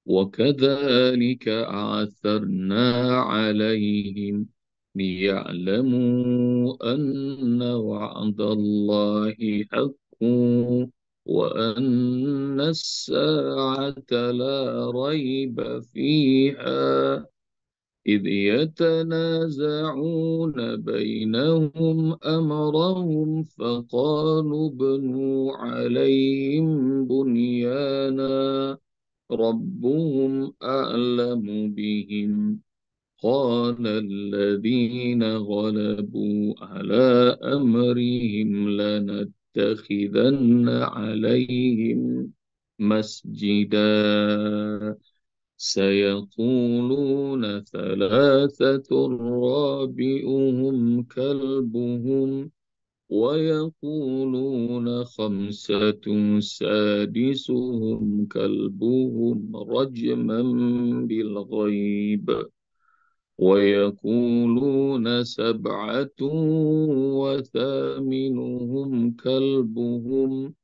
وكذلك أعثرنا عليهم ليعلموا أن وعد الله حق وأن الساعة لا ريب فيها إذ يتنازعون بينهم أمرهم فقالوا ابنوا عليهم بنيانا ربهم أعلم بهم قال الذين غلبوا على أمرهم لنتخذن عليهم مسجدا سيقولون ثلاثة رابعهم كلبهم ويقولون خمسة سادسهم كلبهم رجما بالغيب ويقولون سبعة وثامنهم كلبهم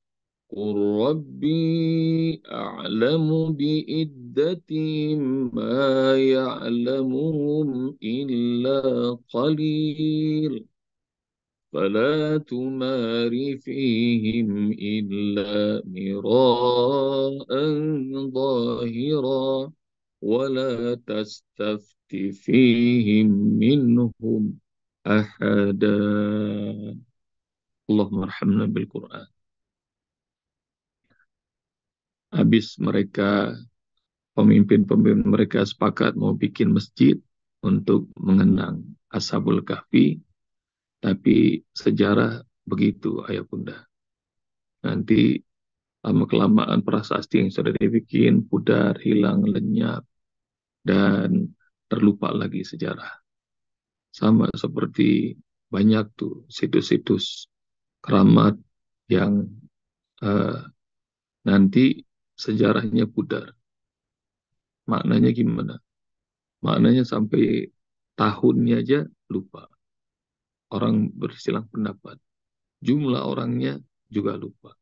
قل ربي أعلم بعدتهم ما يعلمهم إلا قليل فلا تمار فيهم إلا مراء ظاهرا ولا تستفت فيهم منهم أحدا اللهم ارحمنا بالقرآن. Habis mereka, pemimpin-pemimpin mereka sepakat mau bikin masjid untuk mengenang Ashabul Kahfi, tapi sejarah begitu ayah bunda. Nanti lama-kelamaan prasasti yang sudah dibikin pudar, hilang, lenyap, dan terlupa lagi sejarah. Sama seperti banyak tuh situs-situs keramat yang eh, nanti sejarahnya pudar. Maknanya gimana? Maknanya sampai tahunnya aja lupa. Orang bersilang pendapat. Jumlah orangnya juga lupa.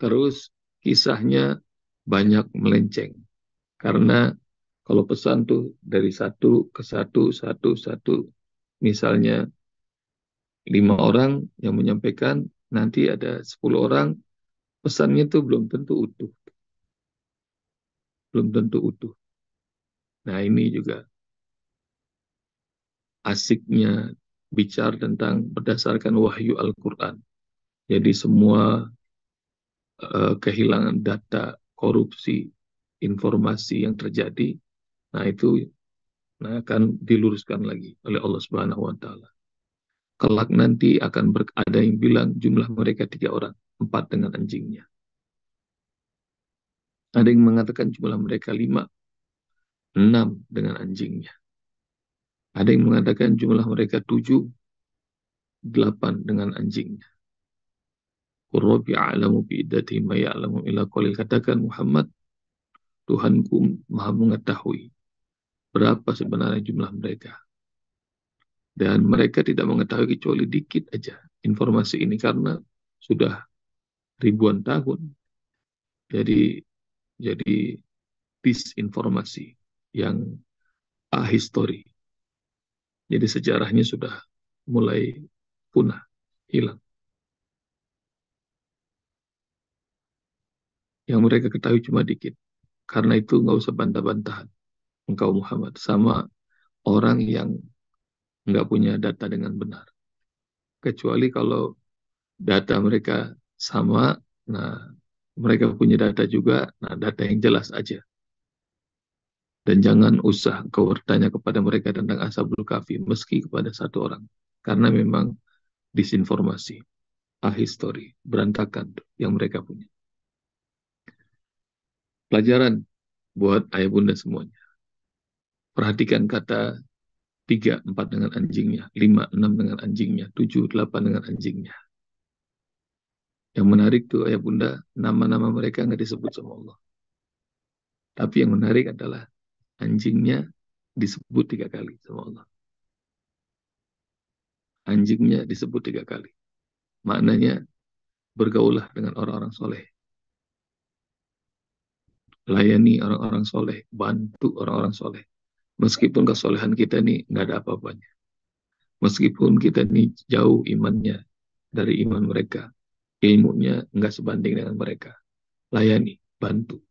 Terus kisahnya banyak melenceng. Karena kalau pesan tuh dari satu ke satu, satu, satu. Misalnya 5 orang yang menyampaikan, nanti ada 10 orang, pesannya tuh belum tentu utuh. Belum tentu utuh. Nah ini juga asiknya bicara tentang berdasarkan wahyu Al-Quran. Jadi semua kehilangan data, korupsi, informasi yang terjadi, nah itu akan diluruskan lagi oleh Allah Subhanahu wa taala. Kelak nanti akan ada yang bilang jumlah mereka 3 orang, 4 dengan anjingnya. Ada yang mengatakan jumlah mereka 5, 6 dengan anjingnya. Ada yang mengatakan jumlah mereka 7, 8 dengan anjingnya. Qurrabi a'lamu bi'iddatihim ma ya'lamu illa qalil. Katakan Muhammad, Tuhanku maha mengetahui berapa sebenarnya jumlah mereka. Dan mereka tidak mengetahui kecuali dikit aja informasi ini karena sudah ribuan tahun. Jadi disinformasi yang ahistory. Jadi sejarahnya sudah mulai punah, hilang. Yang mereka ketahui cuma dikit. Karena itu nggak usah bantah-bantahan engkau Muhammad sama orang yang nggak punya data dengan benar. Kecuali kalau data mereka sama, nah mereka punya data juga, nah data yang jelas aja. Dan jangan usah kau bertanya kepada mereka tentang Ashabul Kahfi, meski kepada satu orang. Karena memang disinformasi, ahistory, berantakan yang mereka punya. Pelajaran buat ayah bunda semuanya. Perhatikan kata 3, 4 dengan anjingnya, 5, 6 dengan anjingnya, 7, 8 dengan anjingnya. Yang menarik tuh ayah bunda, nama-nama mereka nggak disebut sama Allah. Tapi yang menarik adalah anjingnya disebut 3 kali sama Allah. Anjingnya disebut 3 kali. Maknanya bergaulah dengan orang-orang soleh. layani orang-orang soleh, bantu orang-orang soleh. Meskipun kesolehan kita nih nggak ada apa-apanya. Meskipun kita nih jauh imannya dari iman mereka, ilmunya nggak sebanding dengan mereka. Layani, bantu.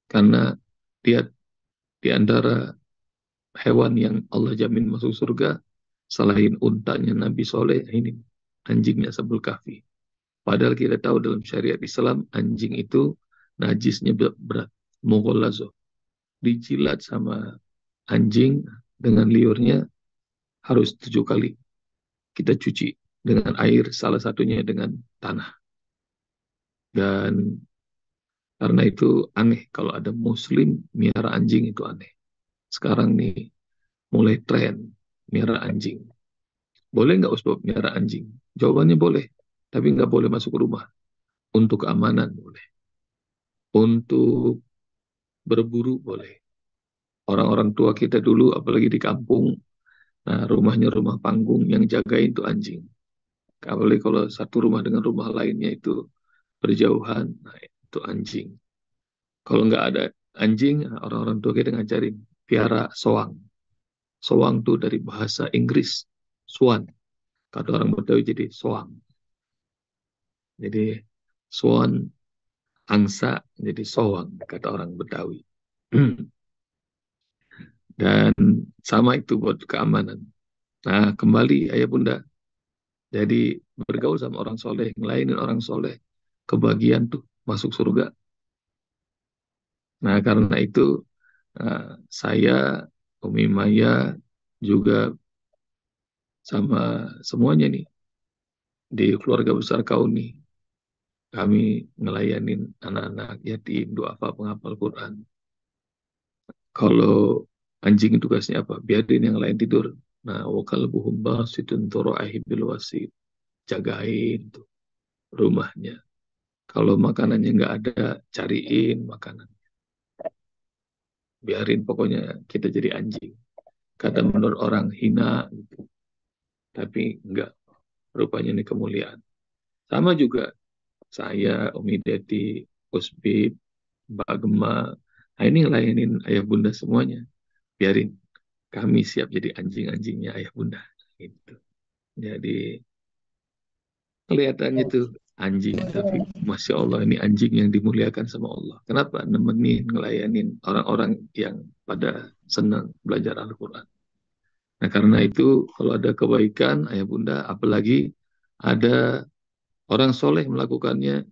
Karena dia di antara hewan yang Allah jamin masuk surga, selain untanya Nabi Soleh, ini anjingnya Ashabul Kahfi. Padahal kita tahu dalam syariat Islam, anjing itu najisnya berat, mughallazah. Dijilat sama anjing dengan liurnya harus 7 kali kita cuci dengan air, salah satunya dengan tanah. Dan karena itu aneh kalau ada muslim miara anjing, itu aneh. Sekarang nih mulai tren miara anjing. Boleh nggak Ustaz miara anjing? Jawabannya boleh, tapi nggak boleh masuk rumah. Untuk keamanan boleh. Untuk berburu boleh. Orang-orang tua kita dulu, apalagi di kampung, nah rumahnya rumah panggung, yang jagain itu anjing. Apalagi kalau satu rumah dengan rumah lainnya itu berjauhan, nah itu anjing. Kalau nggak ada anjing, orang-orang tua kita ngajarin piara soang. Soang tuh dari bahasa Inggris, swan. Kata orang Betawi jadi soang. Jadi swan, angsa, jadi soang, kata orang Betawi. Dan sama itu buat keamanan. Nah, kembali ayah bunda. Jadi bergaul sama orang soleh, ngelainin orang soleh, kebagian tuh masuk surga. Nah, karena itu saya, Umi Maya, juga sama semuanya nih, di keluarga besar Kauni, kami ngelayanin anak-anak yatim, duafa penghafal Quran. Kalau anjing tugasnya apa? Biarin yang lain tidur. Nah, wakal buhum basitun toro'ahi bil wasit. Jagain tuh rumahnya. Kalau makanannya nggak ada, cariin makanan. Biarin pokoknya kita jadi anjing. Kata menurut orang hina gitu. Tapi enggak, rupanya ini kemuliaan. Sama juga saya, Umi Deti, Usbib, Mbak Gema. Nah, ini ngelayanin ayah bunda semuanya. Biarin kami siap jadi anjing-anjingnya ayah bunda. Gitu. Jadi kelihatannya tuh anjing, tapi Masya Allah ini anjing yang dimuliakan sama Allah. Kenapa? Nemenin, ngelayanin orang-orang yang pada senang belajar Al-Quran. Nah, karena itu kalau ada kebaikan, ayah bunda, apalagi ada orang soleh melakukannya,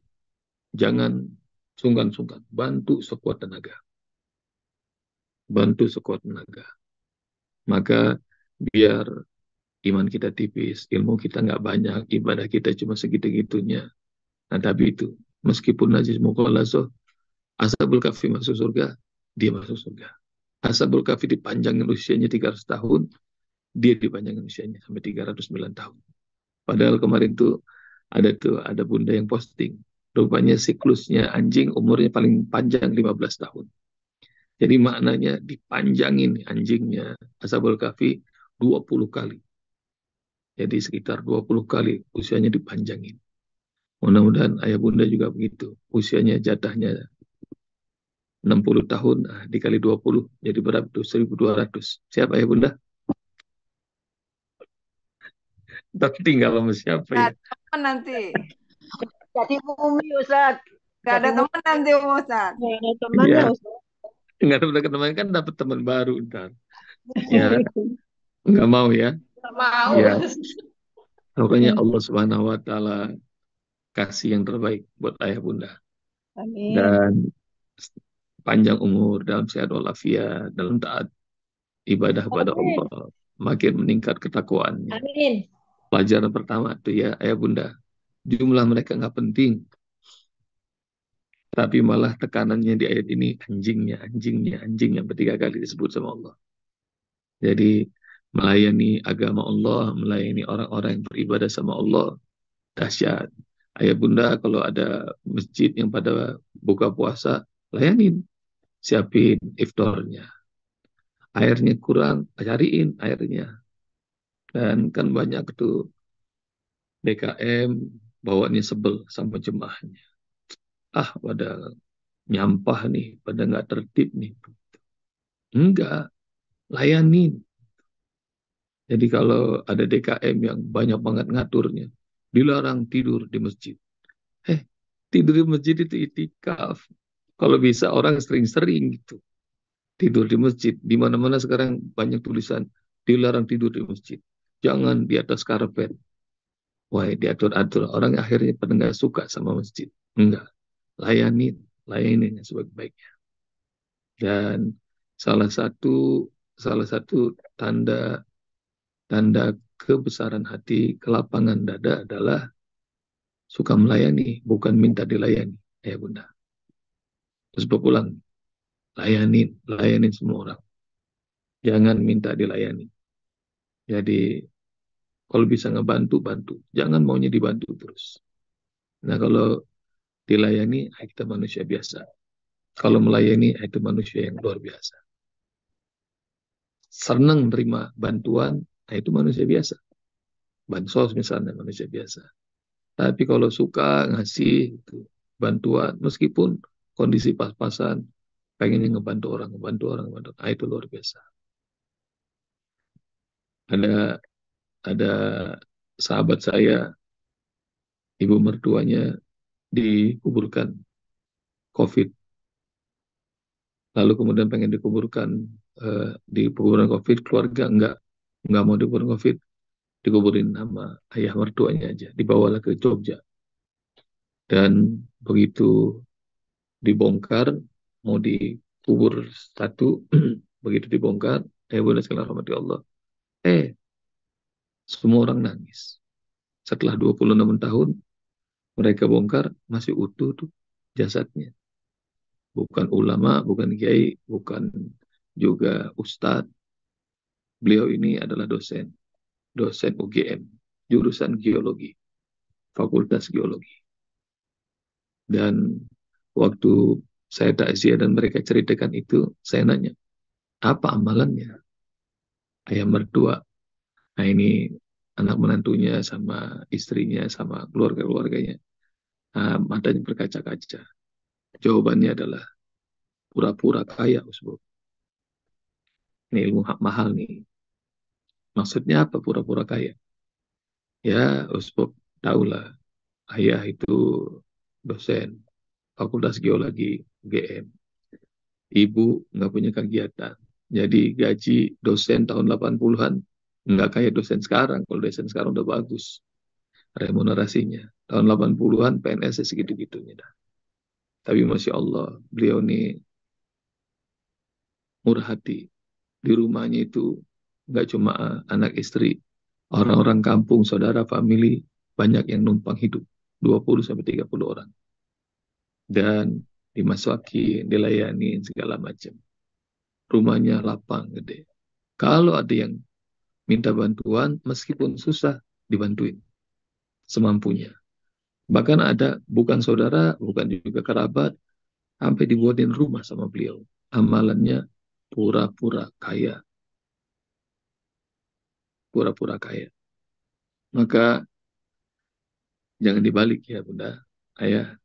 jangan sungkan-sungkan. Bantu sekuat tenaga. Bantu sekuat tenaga. Maka biar iman kita tipis, ilmu kita nggak banyak, ibadah kita cuma segitu-gitunya. Nah, tapi itu, meskipun najis mukhalasoh, Ashabul Kahfi masuk surga, dia masuk surga. Ashabul Kahfi dipanjangin usianya 300 tahun, dia dipanjangin usianya sampai 309 tahun. Padahal kemarin tuh ada bunda yang posting. Rupanya siklusnya anjing umurnya paling panjang 15 tahun. Jadi maknanya dipanjangin anjingnya Ashabul Kahfi 20 kali. Jadi sekitar 20 kali usianya dipanjangin. Mudah-mudahan ayah bunda juga begitu. Usianya jatahnya 60 tahun, dikali 20, jadi berapa tuh? 1.200. Siapa ya bunda? Tapi tinggal sama siapa Nggak ya? ada teman nanti. Jadi mumi Ustaz. Nggak ada Jadi mumi teman nanti Ustaz. nggak ada temannya Ya, Ustaz. nggak ada teman kan dapat teman baru ntar. Ya, nggak mau ya. Nggak mau. Ya, pokoknya Allah Subhanahu Wa Taala kasih yang terbaik buat ayah bunda. Amin. Dan panjang umur dalam sehat walafiat, dalam taat ibadah pada Amin. Allah, makin meningkat ketakwaannya. Amin. Pelajaran pertama tuh ya ayah bunda, jumlah mereka nggak penting, tapi malah tekanannya di ayat ini anjingnya, anjingnya, anjingnya bertiga kali disebut sama Allah. Jadi melayani agama Allah, melayani orang-orang yang beribadah sama Allah, dahsyat. Ayah bunda kalau ada masjid yang pada buka puasa, layanin, siapin iftarnya. Airnya kurang, cariin airnya. Dan kan banyak tuh BKM bawaannya sebel sama jemaahnya. Padahal nyampah nih, pada nggak tertib nih. Enggak, layanin. Jadi kalau ada DKM yang banyak banget ngaturnya, dilarang tidur di masjid. Tidur di masjid itu itikaf. Kalau bisa orang sering-sering gitu. Tidur di masjid. Di mana-mana sekarang banyak tulisan, dilarang tidur di masjid. Jangan di atas karpet. Wah, diatur-atur. Orang akhirnya pada nggak suka sama masjid. Enggak. Layanin. Layanin yang sebaik-baiknya. Dan salah satu tanda tanda kebesaran hati, kelapangan dada adalah suka melayani, bukan minta dilayani. Ya bunda. Terus pulang, layanin semua orang. Jangan minta dilayani. Jadi kalau bisa ngebantu, bantu. Jangan maunya dibantu terus. Nah kalau dilayani, kita manusia biasa. Kalau melayani, itu manusia yang luar biasa. Senang terima bantuan, itu manusia biasa. Bansos misalnya, manusia biasa. Tapi kalau suka ngasih itu, bantuan, meskipun kondisi pas-pasan, pengennya ngebantu orang, itu luar biasa. Ada sahabat saya, ibu mertuanya dikuburkan COVID. Lalu kemudian pengen dikuburkan di kuburan COVID, keluarga nggak mau dikuburin COVID, dikuburin sama ayah mertuanya aja, dibawalah ke Jogja. Dan begitu dibongkar, mau dikubur satu, begitu dibongkar, boleh sekalian rahmati Allah, semua orang nangis. Setelah 26 tahun, mereka bongkar, masih utuh tuh jasadnya. Bukan ulama, bukan kiai, bukan juga ustadz. Beliau ini adalah dosen UGM, jurusan geologi, Fakultas Geologi. Dan waktu saya takziah dan mereka ceritakan itu, saya nanya, apa amalannya? Ayah mertua, nah ini anak menantunya sama istrinya sama keluarga-keluarganya, matanya berkaca-kaca. Jawabannya adalah pura-pura kaya, Usbub. Ini ilmu mahal nih. Maksudnya apa pura-pura kaya? Ya, Usbub tahulah, ayah itu dosen Fakultas Geologi UGM. Ibu nggak punya kegiatan. Jadi gaji dosen tahun 80-an nggak kayak dosen sekarang. Kalau dosen sekarang udah bagus remunerasinya. Tahun 80-an PNS segitu-gitunya dah. Tapi Masya Allah, beliau ini murah hati. Di rumahnya itu nggak cuma anak istri, orang-orang kampung, saudara, famili, banyak yang numpang hidup. 20-30 orang. Dan dimasuki, dilayani, segala macam. Rumahnya lapang, gede. Kalau ada yang minta bantuan, meskipun susah, dibantuin semampunya. Bahkan ada bukan saudara, bukan juga kerabat, sampai dibuatin rumah sama beliau. Amalannya pura-pura kaya. Pura-pura kaya. Maka jangan dibalik ya bunda, ayah.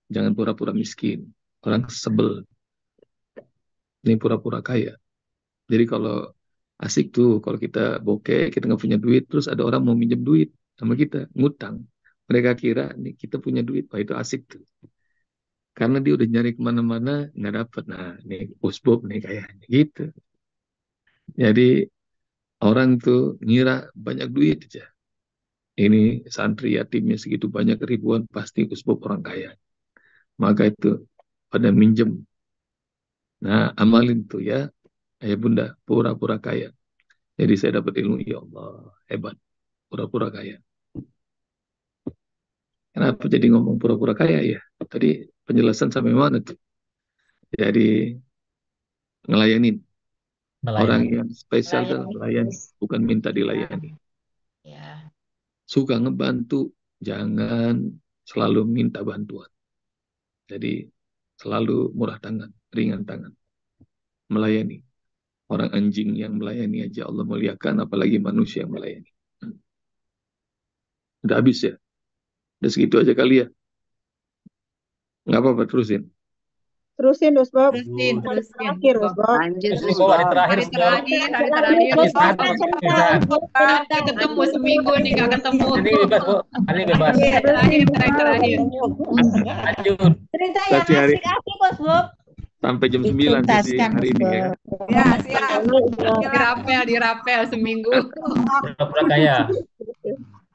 Jangan pura-pura miskin. Orang sebel. Ini pura-pura kaya. Jadi kalau asik tuh, kalau kita bokeh, kita nggak punya duit, terus ada orang mau minjem duit sama kita, ngutang. Mereka kira nih kita punya duit, wah itu asik tuh. Karena dia udah nyari kemana-mana, nggak dapet. Nah, nih usbub nih kayaknya gitu. Jadi orang tuh ngira banyak duit aja. Ini santri yatimnya segitu banyak ribuan, pasti usbub orang kaya. Maka itu pada minjem. Nah, amalin tuh ya, ayah bunda, pura-pura kaya. Jadi saya dapat ilmu, ya Allah, hebat, pura-pura kaya. Kenapa jadi ngomong pura-pura kaya ya? Tadi penjelasan sampai mana tuh? Jadi ngelayanin. Orang Melayani. yang spesial adalah Layani. melayani, bukan minta dilayani. Ya. Suka ngebantu, jangan selalu minta bantuan. Jadi selalu murah tangan, ringan tangan. Melayani. Orang anjing yang melayani aja Allah muliakan, apalagi manusia yang melayani. Udah habis ya? Udah segitu aja kali ya? Nggak apa-apa, terusin. Terusin, Bob. Terusin. Terakhir, Bob. Lanjut, Ini Bob hari terakhir. Hari terakhir, Bisa. ketemu seminggu nih nggak ketemu. Ini bebas, Bu. Ini bebas. Terakhir. Lanjut. Cerita yang Berarti hari- asik-asik, Bos Bob. Sampai jam 9 sih hari ini ya. Ya, siap. Dirapel seminggu. Pura-pura kaya.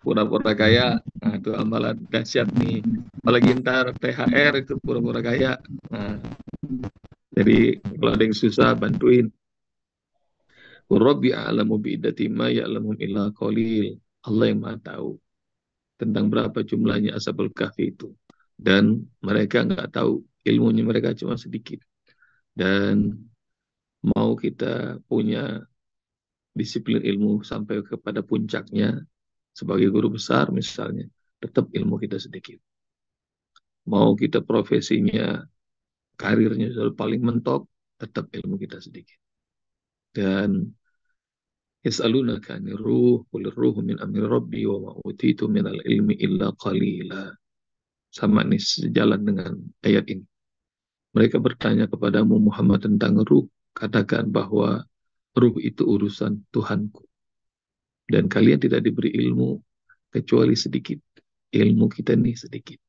Pura-pura kaya, nah itu amalan dahsyat nih. Apalagi ntar THR itu pura-pura kaya. Nah, jadi kalau ada yang susah bantuin. Rabbi a'lamu bi'iddati ma ya'lamum illa qalil. Allah yang Maha tahu tentang berapa jumlahnya Ashabul Kahfi itu. Dan mereka nggak tahu, ilmunya mereka cuma sedikit. Dan mau kita punya disiplin ilmu sampai kepada puncaknya sebagai guru besar misalnya, tetap ilmu kita sedikit. Mau kita profesinya, karirnya sudah paling mentok, tetap ilmu kita sedikit. Dan yas'alunaka 'anir ruh, qul ruhu min amri rabbi wa ma utitu minal ilmi illa qalila. Sama nih sejalan dengan ayat ini. Mereka bertanya kepadamu Muhammad tentang ruh, katakan bahwa ruh itu urusan Tuhanku. Dan kalian tidak diberi ilmu kecuali sedikit. Ilmu kita nih sedikit.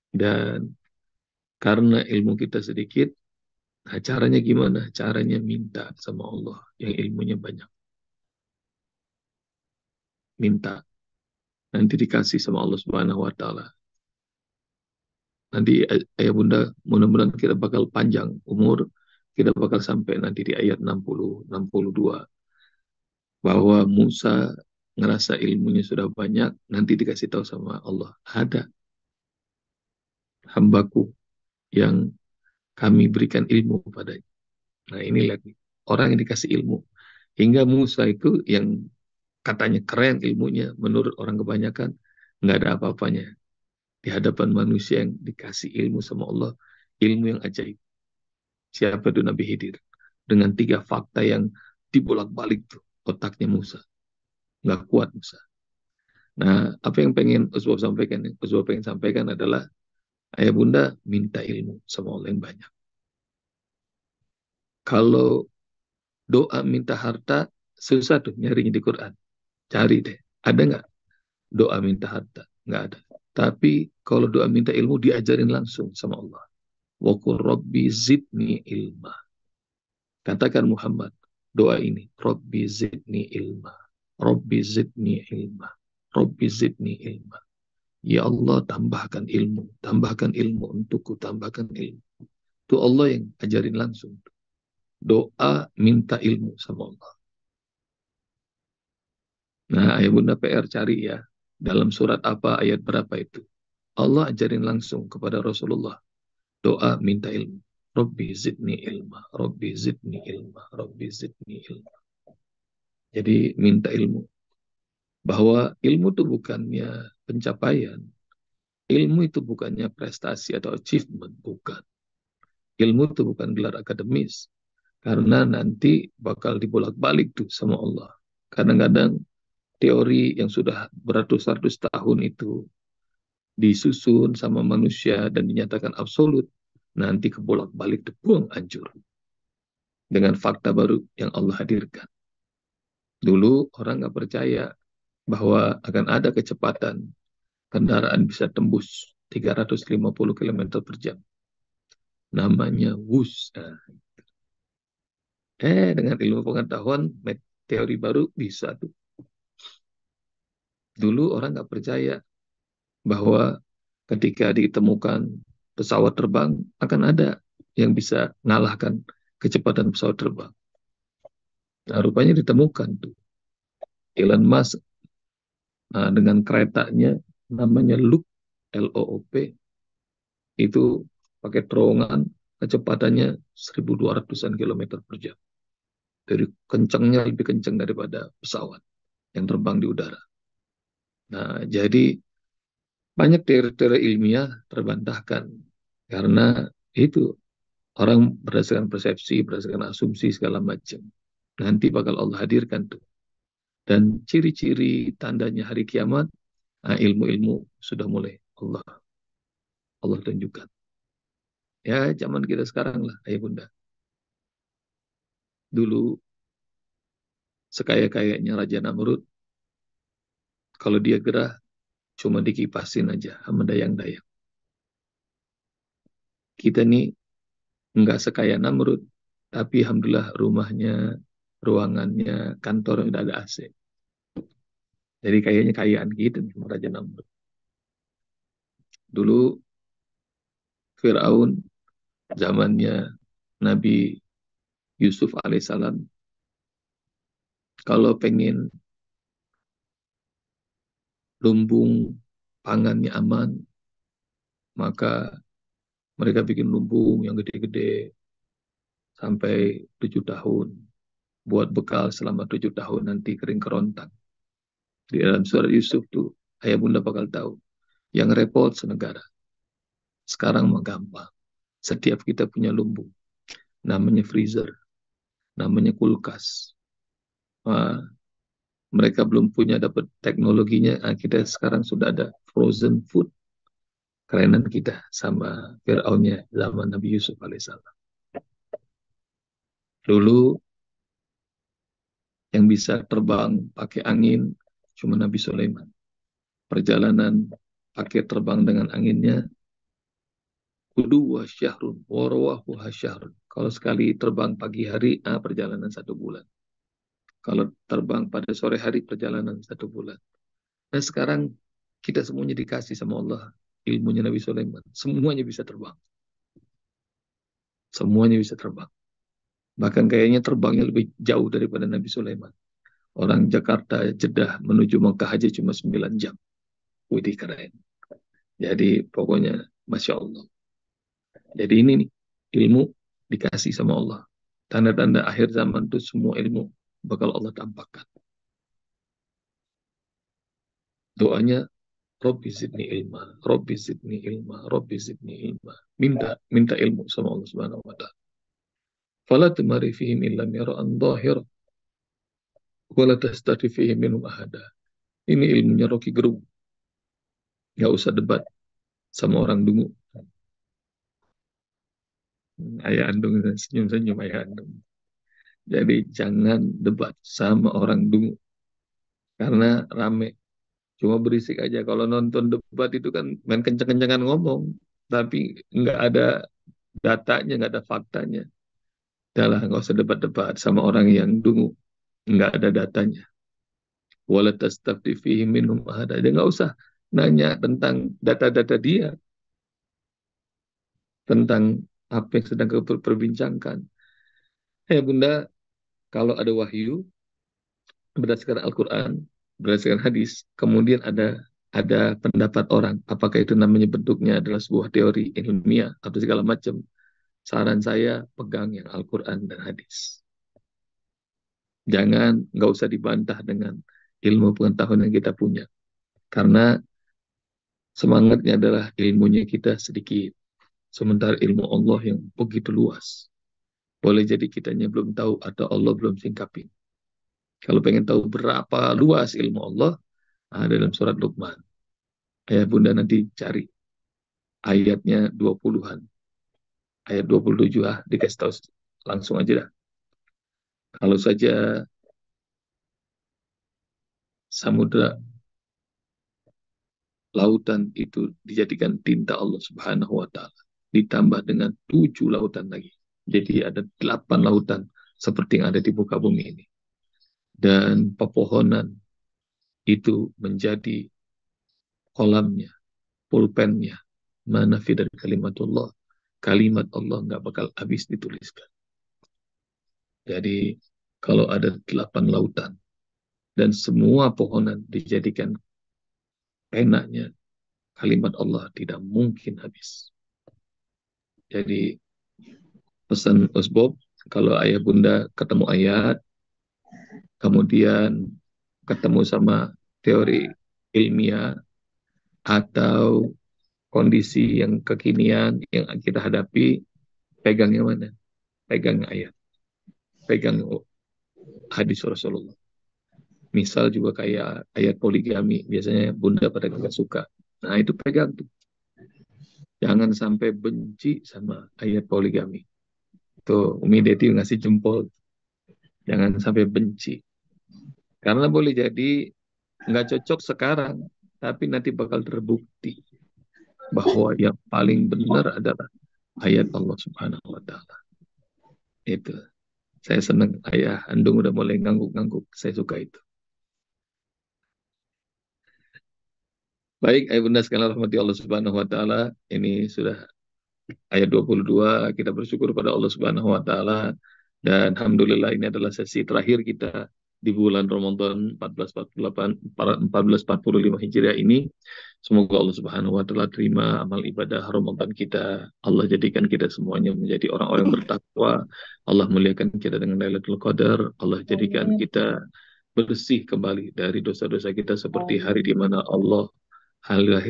Dan karena ilmu kita sedikit, nah caranya gimana? Caranya minta sama Allah yang ilmunya banyak. Minta. Nanti dikasih sama Allah Subhanahu wa Ta'ala. Nanti ayah bunda, mudah-mudahan kita bakal panjang umur, kita bakal sampai nanti di ayat 60, 62. Bahwa Musa ngerasa ilmunya sudah banyak, nanti dikasih tahu sama Allah. Ada hambaku yang kami berikan ilmu padanya. Nah ini lagi, orang yang dikasih ilmu. Hingga Musa itu yang katanya keren ilmunya, menurut orang kebanyakan, nggak ada apa-apanya. Di hadapan manusia yang dikasih ilmu sama Allah, ilmu yang ajaib. Siapa itu Nabi Khidir? Dengan 3 fakta yang dibolak-balik tuh otaknya Musa. Nggak kuat Musa. Nah, apa yang pengen Uswab sampaikan? Uswab pengen sampaikan adalah, ayah bunda minta ilmu sama Allah yang banyak. Kalau doa minta harta, susah tuh nyarinya di Quran. Cari deh. Ada nggak doa minta harta? Nggak ada. Tapi kalau doa minta ilmu diajarin langsung sama Allah. Wa qur rabbi zidni ilma. Katakan Muhammad, doa ini, Rabbi zidni ilma. Rabbi zidni ilma. Rabbi zidni ilma. Ya Allah, tambahkan ilmu untukku, tambahkan ilmu. Itu Allah yang ajarin langsung. Doa minta ilmu sama Allah. Nah, ayah bunda PR cari ya, dalam surat apa, ayat berapa itu. Allah ajarin langsung kepada Rasulullah. Doa minta ilmu. Rabbi zidni ilma, Rabbi zidni ilma, Rabbi zidni ilma. Jadi minta ilmu. Bahwa ilmu itu bukannya pencapaian. Ilmu itu bukannya prestasi atau achievement, bukan. Ilmu itu bukan gelar akademis. Karena nanti bakal dibolak-balik tuh sama Allah. Kadang-kadang teori yang sudah beratus-ratus tahun itu disusun sama manusia dan dinyatakan absolut, nanti kebolak-balik dibuang hancur dengan fakta baru yang Allah hadirkan. Dulu orang nggak percaya bahwa akan ada kecepatan kendaraan bisa tembus 350 km per jam. Namanya WUS. Dengan ilmu pengetahuan, teori baru bisa tuh. Dulu orang nggak percaya bahwa ketika ditemukan pesawat terbang akan ada yang bisa mengalahkan kecepatan pesawat terbang. Nah, rupanya ditemukan tuh. Elon Musk dengan keretanya namanya Loop, LOOP, itu pakai terowongan kecepatannya 1.200-an kilometer per jam. Dari kencangnya lebih kencang daripada pesawat yang terbang di udara. Nah, jadi banyak teori-teori ilmiah terbantahkan karena itu orang berdasarkan persepsi, berdasarkan asumsi segala macam. Nanti bakal Allah hadirkan tuh. Dan ciri-ciri tandanya hari kiamat, ilmu-ilmu sudah mulai Allah tunjukkan. Ya, zaman kita sekarang lah, ayah bunda. Dulu sekaya-kayanya Raja Namrud, kalau dia gerah, cuma dikipasin aja sama dayang-dayang. Kita nih nggak sekaya Namrud, tapi alhamdulillah rumahnya, ruangannya, kantor udah ada AC. Jadi kayaknya kayaan gitu nih Raja Namrud. Dulu Fir'aun zamannya Nabi Yusuf alaihissalam, kalau pengen lumbung pangannya aman, maka mereka bikin lumbung yang gede-gede sampai 7 tahun. Buat bekal selama 7 tahun nanti kering kerontang. Di dalam surat Yusuf tuh, ayah bunda bakal tahu. Yang repot senegara. Sekarang mah gampang. Setiap kita punya lumbung. Namanya freezer. Namanya kulkas. Wah, mereka belum punya dapat teknologinya. Kita sekarang sudah ada frozen food. Kerenan kita sama Fir'aunnya zaman Nabi Yusuf alaihissalam. Dulu yang bisa terbang pakai angin cuma Nabi Sulaiman. Perjalanan pakai terbang dengan anginnya kudu wa syahrun warawahu syahrun. Kalau sekali terbang pagi hari, perjalanan 1 bulan. Kalau terbang pada sore hari, perjalanan 1 bulan. Nah sekarang kita semuanya dikasih sama Allah ilmunya Nabi Sulaiman. Semuanya bisa terbang. Semuanya bisa terbang. Bahkan kayaknya terbangnya lebih jauh daripada Nabi Sulaiman. Orang Jakarta Jeddah menuju Mekah aja cuma 9 jam. Widih keren. Jadi pokoknya Masya Allah. Jadi ini nih, ilmu dikasih sama Allah. Tanda-tanda akhir zaman itu semua ilmu bakal Allah tampakkan. Doanya, Robbi zidni ilma, Robbi zidni ilma, Robbi zidni ilma. Minta ilmu sama Allah Subhanahu wa taala. Fala tumari fihim illa mira'an dhahira wala tastati fihim minhum ahada. Ini ilmunya Rocky Gerung. Gak usah debat sama orang dungu. Ayah Andung senyum-senyum ayah Andung. Jadi jangan debat sama orang dungu. Karena rame. Cuma berisik aja. Kalau nonton debat itu kan main kenceng-kencengan ngomong. Tapi nggak ada datanya, nggak ada faktanya. Udah nggak usah debat-debat sama orang yang dungu. Nggak ada datanya. Wala tastafti fihi minhum ahada. Dia nggak usah nanya tentang data-data dia. Tentang apa yang sedang kita perbincangkan. Bunda, kalau ada wahyu, berdasarkan Al-Quran, berdasarkan hadis, kemudian ada pendapat orang, apakah itu namanya bentuknya adalah sebuah teori ilmiah atau segala macam, saran saya pegang yang Al-Quran dan hadis. Nggak usah dibantah dengan ilmu pengetahuan yang kita punya. Karena semangatnya adalah ilmunya kita sedikit. Sementara ilmu Allah yang begitu luas. Boleh jadi kitanya belum tahu atau Allah belum singkapin. Kalau pengen tahu berapa luas ilmu Allah, dalam surat Luqman. Ayah bunda nanti cari ayatnya 20-an. Ayat 27 dikasih tahu langsung aja dah. Kalau saja samudra lautan itu dijadikan tinta Allah Subhanahu wa taala, ditambah dengan 7 lautan lagi. Jadi ada 8 lautan seperti yang ada di muka bumi ini. Dan pepohonan itu menjadi kolamnya, pulpennya, mana fi dari kalimatullah. Kalimat Allah nggak bakal habis dituliskan. Jadi kalau ada 8 lautan dan semua pohonan dijadikan penanya, kalimat Allah tidak mungkin habis. Jadi pesan Usbob, kalau ayah bunda ketemu ayat, kemudian ketemu sama teori ilmiah atau kondisi yang kekinian yang kita hadapi, pegang yang mana? Pegang ayat. Pegang hadis Rasulullah. Misal juga kayak ayat poligami, biasanya bunda pada nggak suka. Nah itu pegang tuh. Jangan sampai benci sama ayat poligami. Tuh, Umi Deti ngasih jempol. Jangan sampai benci. Karena boleh jadi nggak cocok sekarang, tapi nanti bakal terbukti bahwa yang paling benar adalah ayat Allah Subhanahu wa Ta'ala. Itu. Saya senang ayah Andung udah mulai ngangguk-ngangguk. Saya suka itu. Baik, ayah bunda sekalian rahmati Allah Subhanahu wa Ta'ala. Ini sudah ayat 22. Kita bersyukur pada Allah Subhanahu wa Ta'ala. Dan alhamdulillah ini adalah sesi terakhir kita di bulan Ramadan 1445 Hijriah ini. Semoga Allah Subhanahu wa Ta'ala terima amal ibadah Ramadan kita. Allah jadikan kita semuanya menjadi orang-orang yang bertakwa. Allah muliakan kita dengan Lailatul Qadar. Allah jadikan kita bersih kembali dari dosa-dosa kita seperti hari di mana Allah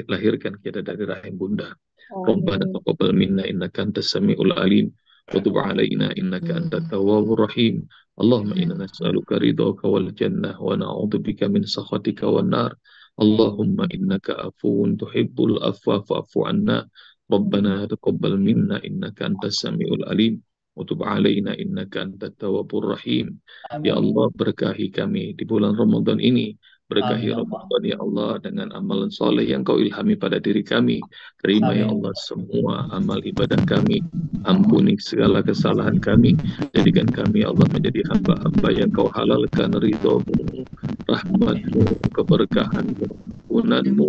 lahirkan kita dari rahim bunda. Rabbana taqabbal minna innaka antas samiul alim wa tub alaina innaka antat tawwabur rahim. Allahumma inna nas'aluka ridhaka wal jannah wa na'udzubika min sakhatika wan nar. Allahumma innaka afuwun tuhibbul afwa fa'fu anna. Rabbana taqabbal minna innaka antas samiul alim wa tub alaina innaka antat tawwabur rahim. Ya Allah, berkahi kami di bulan Ramadan ini. Berkahi Ramadan ya Allah dengan amalan soleh yang kau ilhami pada diri kami. Terima ya Allah semua amal ibadah kami. Ampuni segala kesalahan kami. Jadikan kami ya Allah menjadi hamba-hamba yang kau halalkan ridhomu, rahmatmu, keberkahanmu, ampunanmu.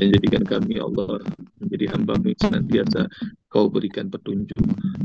Dan jadikan kami ya Allah menjadi hamba-mu yang senantiasa kau berikan petunjuk.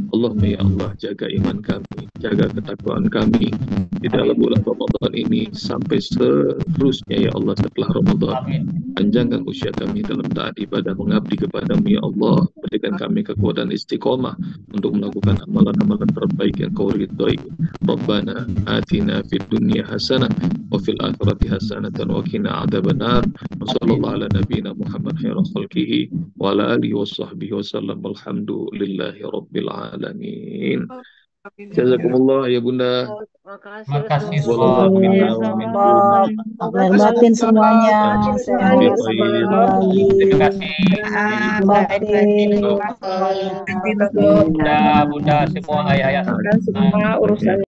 Allahumma ya Allah, jaga iman kami, jaga ketakwaan kami di dalam bulan Ramadan ini sampai seterusnya ya Allah setelah Ramadan. Panjangkan usia kami dalam taat ibadah mengabdi kepadamu ya Allah. Berikan kami kekuatan istiqomah untuk melakukan amalan-amalan terbaik yang kau ridhoi. Rabbana atina fid dunya hasanah wa fil akhirati hasanatan wa qina adzabannar. Wa sallallahu ala nabiyyina Muhammad khairu khalqihi wa ala alihi wa sahbihi wa sallam. Alhamdulillahi rabbil alamin. Jazakumullah ya bunda. Makasih Wallahu minna wa minkum. Lahir batin semuanya. Sehat Terima kembali. kasih. Batin. Bunda semua ayah-ayah. Semua urusan